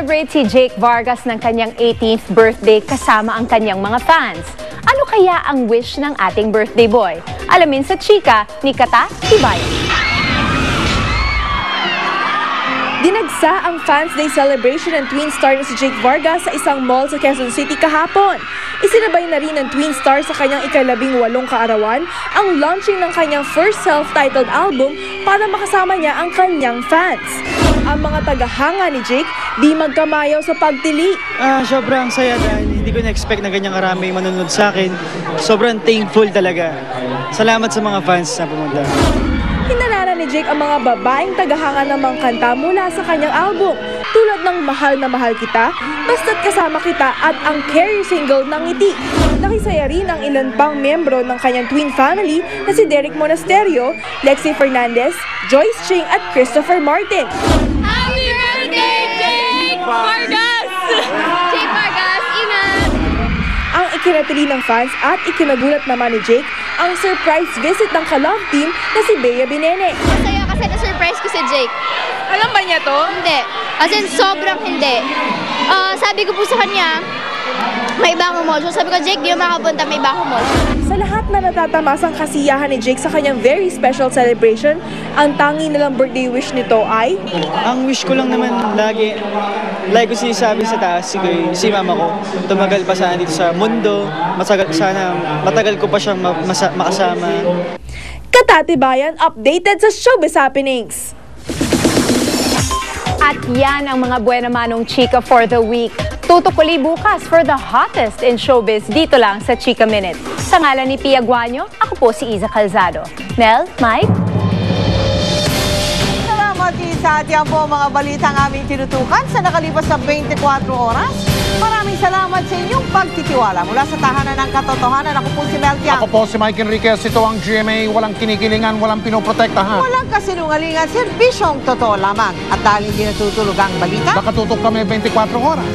Nag-celebrate si Jake Vargas ng kanyang 18th birthday kasama ang kanyang mga fans. Ano kaya ang wish ng ating birthday boy? Alamin sa chika ni Kata Tibayan. Dinagsa ang Fans Day celebration ng twin star na si Jake Vargas sa isang mall sa Quezon City kahapon. Isinabay na rin ng twin star sa kanyang ika-18 kaarawan ang launching ng kanyang first self-titled album para makasama niya ang kanyang fans. Ang mga tagahanga ni Jake di magkamayaw sa pagtili. Sobrang saya dahil hindi ko na-expect na ganyang karami manonood sa akin. Sobrang thankful talaga. Salamat sa mga fans na pumunta. Hinalala ni Jake ang mga babaeng tagahanga ng mga kanta mula sa kanyang album, tulad ng Mahal na Mahal Kita, Basta't Kasama Kita at ang carry single ng Ngiti. Nakisaya rin ang ilan pang miyembro ng kanyang twin family na si Derek Monasterio, Lexi Fernandez, Joyce Ching at Christopher Martin. Happy birthday, Jake Vargas! Jake Vargas, ingat! Ang ikinatili ng fans at ikinagulat naman ni Jake ang surprise visit ng ka-love team na si Bea Binene. Masaya kasi na-surprise ko si Jake. Alam ba niya to? Hindi. As in, sobrang hindi. Sabi ko po sa kanya, may ibang emosyon. Sabi ko, Jake, di mo makapunta, may ibang emosyon. Sa lahat na natatamasang kasiyahan ni Jake sa kanyang very special celebration, ang tangi nalang birthday wish nito ay... Ang wish ko lang naman lagi, like ko sinasabi sa taas, si mama ko, tumagal pa sana dito sa mundo, sana matagal ko pa siyang makasama. Katatibayan, updated sa showbiz happenings. At yan ang mga buena manong chika for the week. Tutukuli bukas for the hottest in showbiz dito lang sa Chika Minute. Sa ngalan ni Pia Guanyo, ako po si Iza Calzado. Nel, Mike? Salamat, Isa. At yan po ang mga balitang aming tinutukan sa nakalipas na 24 oras. Maraming salamat sa inyong pagtitiwala. Mula sa tahanan ng katotohanan, ako po si Mel Tiang. Ako po si Mike Enriquez. Ito ang GMA. Walang kinikilingan, walang pinoprotektahan. Walang kasinungalingan, serbisyong totoo lamang. At dahil hindi natutulog ang balita, Nakatutok kami 24 oras.